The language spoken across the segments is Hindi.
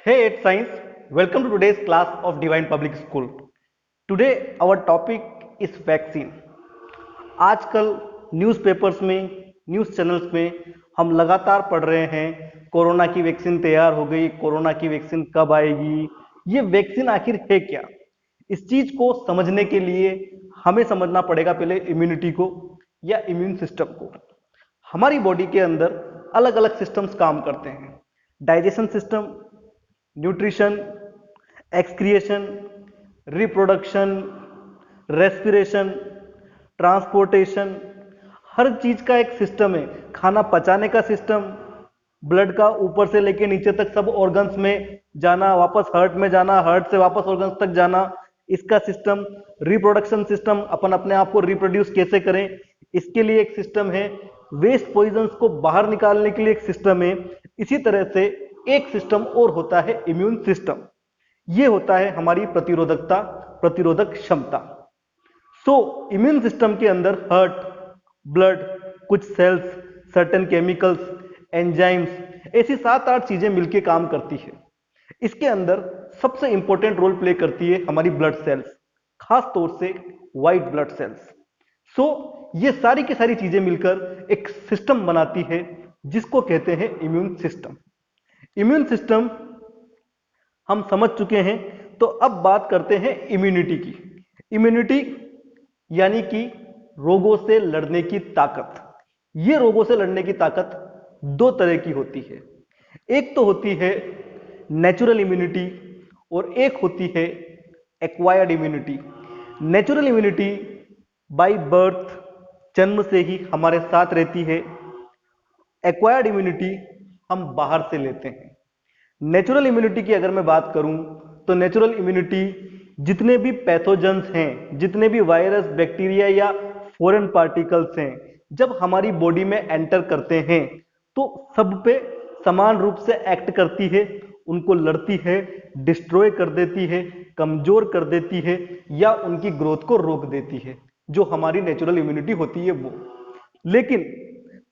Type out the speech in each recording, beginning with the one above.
Hey, it's Science. Welcome to today's class of Divine Public School. Today, our topic is vaccine. आजकल न्यूज़पेपर्स में, न्यूज़ चैनल्स में हम लगातार पढ़ रहे हैं कोरोना की वैक्सीन तैयार हो गई, कोरोना की वैक्सीन कब आएगी, ये वैक्सीन आखिर है क्या? इस चीज को समझने के लिए हमें समझना पड़ेगा पहले इम्यूनिटी को या इम्यून सिस्टम को। हमारी बॉडी के अंदर अलग अलग सिस्टम्स काम करते हैं। Digestion system, nutrition, excretion, reproduction, respiration, transportation, हर चीज का एक सिस्टम है। खाना पचाने का सिस्टम, ब्लड का ऊपर से लेके नीचे तक सब ऑर्गन्स में जाना, वापस हार्ट में जाना, हार्ट से वापस ऑर्गन्स तक जाना, इसका सिस्टम। रिप्रोडक्शन सिस्टम, अपन अपने आप को रिप्रोड्यूस कैसे करें, इसके लिए एक सिस्टम है। वेस्ट पॉइजन्स को बाहर निकालने के लिए एक सिस्टम है। इसी तरह से एक सिस्टम और होता है इम्यून सिस्टम। ये होता है हमारी प्रतिरोधकता, प्रतिरोधक क्षमता। इम्यून सिस्टम के अंदर हार्ट, ब्लड, कुछ सेल्स, सर्टेन केमिकल्स, एंजाइम्स, ऐसी 7-8 चीजें मिलकर काम करती है। इसके अंदर सबसे इंपॉर्टेंट रोल प्ले करती है हमारी ब्लड सेल्स, खास तौर से व्हाइट ब्लड सेल्स। ये सारी की सारी चीजें मिलकर एक सिस्टम बनाती है जिसको कहते हैं इम्यून सिस्टम। इम्यून सिस्टम हम समझ चुके हैं, तो अब बात करते हैं इम्यूनिटी की। इम्यूनिटी यानी कि रोगों से लड़ने की ताकत। ये रोगों से लड़ने की ताकत दो तरह की होती है। एक तो होती है नेचुरल इम्यूनिटी और एक होती है acquired immunity. Natural immunity by birth, जन्म से ही हमारे साथ रहती है। एक्वायर्ड इम्यूनिटी हम बाहर से लेते हैं। नेचुरल इम्यूनिटी की अगर मैं बात करूं तो नेचुरल इम्यूनिटी जितने भी पैथोजेंस हैं, जितने भी वायरस, बैक्टीरिया या फॉरेन पार्टिकल्स हैं, जब हमारी बॉडी में एंटर करते हैं तो सब पे समान रूप से एक्ट करती है, उनको लड़ती है, डिस्ट्रॉय कर देती है, कमजोर कर देती है या उनकी ग्रोथ को रोक देती है, जो हमारी नेचुरल इम्यूनिटी होती है वो। लेकिन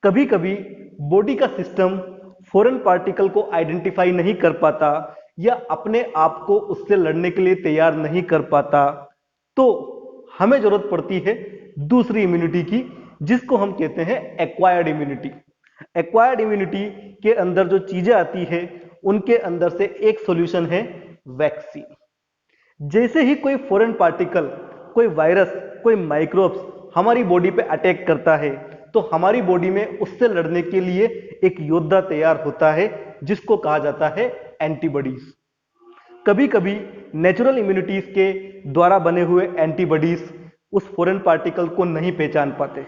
कभी कभी बॉडी का सिस्टम फॉरेन पार्टिकल को आइडेंटिफाई नहीं कर पाता या अपने आप को उससे लड़ने के लिए तैयार नहीं कर पाता, तो हमें जरूरत पड़ती है दूसरी इम्यूनिटी की, जिसको हम कहते हैं एक्वायर्ड इम्यूनिटी। एक्वायर्ड इम्यूनिटी के अंदर जो चीजें आती है उनके अंदर से एक सॉल्यूशन है वैक्सीन। जैसे ही कोई फॉरेन पार्टिकल, कोई वायरस, कोई माइक्रोब्स हमारी बॉडी पे अटैक करता है तो हमारी बॉडी में उससे लड़ने के लिए एक योद्धा तैयार होता है जिसको कहा जाता है एंटीबॉडीज। कभी कभी नेचुरल इम्यूनिटीज के द्वारा बने हुए एंटीबॉडीज उस फॉरेन पार्टिकल को नहीं पहचान पाते।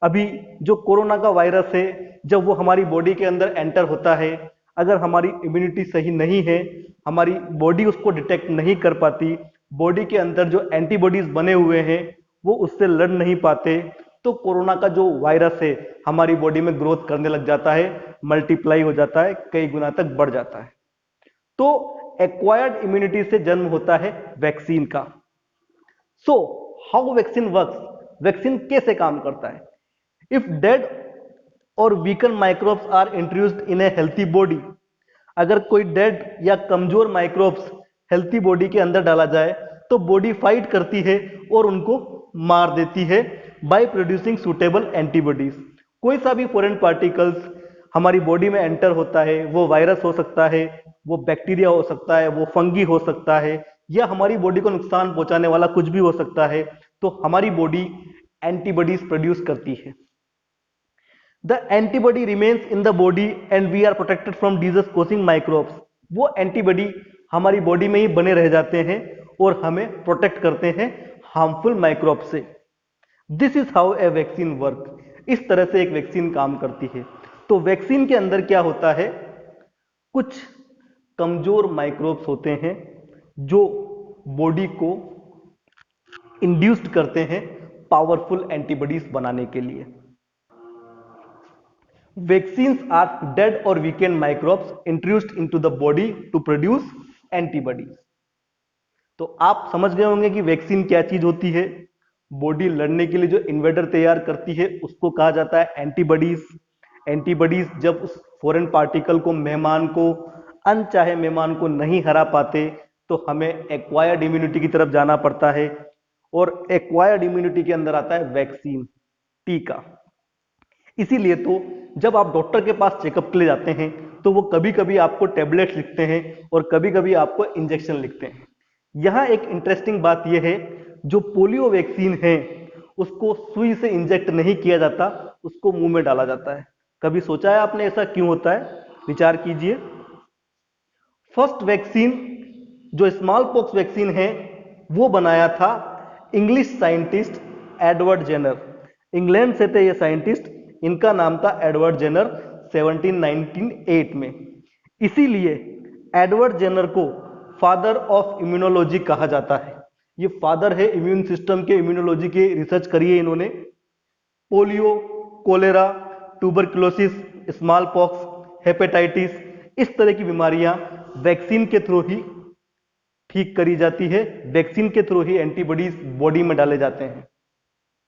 अभी जो कोरोना का वायरस है, जब वो हमारी बॉडी के अंदर एंटर होता है, अगर हमारी इम्यूनिटी सही नहीं है, हमारी बॉडी उसको डिटेक्ट नहीं कर पाती, बॉडी के अंदर जो एंटीबॉडीज बने हुए हैं वो उससे लड़ नहीं पाते, तो कोरोना का जो वायरस है हमारी बॉडी में ग्रोथ करने लग जाता है, मल्टीप्लाई हो जाता है, कई गुना तक बढ़ जाता है। तो एक्वायर्ड इम्यूनिटी से जन्म होता है वैक्सीन का। हाउ वैक्सीन वर्क्स, वैक्सीन कैसे काम करता है? इफ डेड और weaken microbes are introduced in a healthy body, अगर कोई डेड या कमजोर माइक्रोब्स हेल्थी बॉडी के अंदर डाला जाए तो बॉडी फाइट करती है और उनको मार देती है बाय प्रोड्यूसिंग सुटेबल एंटीबॉडीज। कोई सा भी फॉरेन पार्टिकल्स हमारी बॉडी में एंटर होता है, वो वायरस हो सकता है, वो बैक्टीरिया हो सकता है, वो फंगी हो सकता है, या हमारी बॉडी को नुकसान पहुंचाने वाला कुछ भी हो सकता है, तो हमारी बॉडी एंटीबॉडीज प्रोड्यूस करती है। The antibody remains in the body and we are protected from disease causing microbes। वो एंटीबॉडी हमारी बॉडी में ही बने रह जाते हैं और हमें प्रोटेक्ट करते हैं हार्मफुल माइक्रोब से। This is how a vaccine work. इस तरह से एक वैक्सीन काम करती है। तो वैक्सीन के अंदर क्या होता है, कुछ कमजोर माइक्रोब्स होते हैं जो बॉडी को इंड्यूस्ड करते हैं पावरफुल एंटीबॉडीज बनाने के लिए। Vaccines are dead or weakened microbes introduced into the body to produce antibodies। तो आप समझ गए होंगे कि वैक्सीन क्या चीज होती है। बॉडी लड़ने के लिए जो इन्वेडर तैयार करती है उसको कहा जाता है एंटीबॉडीज। एंटीबॉडीज जब उस फॉरेन पार्टिकल को, मेहमान को अनचाहे मेहमान को नहीं हरा पाते तो हमें एक्वायर्ड इम्यूनिटी की तरफ जाना पड़ता है, और एक्वायर्ड इम्यूनिटी के अंदर आता है वैक्सीन, टीका। इसीलिए तो जब आप डॉक्टर के पास चेकअप के लिए जाते हैं तो वो कभी कभी आपको टेबलेट्स लिखते हैं और कभी कभी आपको इंजेक्शन लिखते हैं। यहाँ एक इंटरेस्टिंग बात यह है, जो पोलियो वैक्सीन है उसको सुई से इंजेक्ट नहीं किया जाता, उसको मुंह में डाला जाता है। कभी सोचा है आपने ऐसा क्यों होता है? विचार कीजिए। फर्स्ट वैक्सीन जो स्मॉल पॉक्स वैक्सीन है वो बनाया था English scientist Edward Jenner. England से थे ये साइंटिस्ट, इनका नाम था एडवर्ड जेनर 1798 में। इसीलिए एडवर्ड जेनर को फादर ऑफ इम्यूनोलॉजी कहा जाता है। ये फादर है इम्यून सिस्टम के, इम्यूनोलॉजी के रिसर्च करी है इन्होंने। Polio, cholera, tuberculosis, small pox, hepatitis, इस तरह की बीमारियां वैक्सीन के थ्रू ही ठीक करी जाती है, वैक्सीन के थ्रू ही एंटीबॉडीज बॉडी में डाले जाते हैं।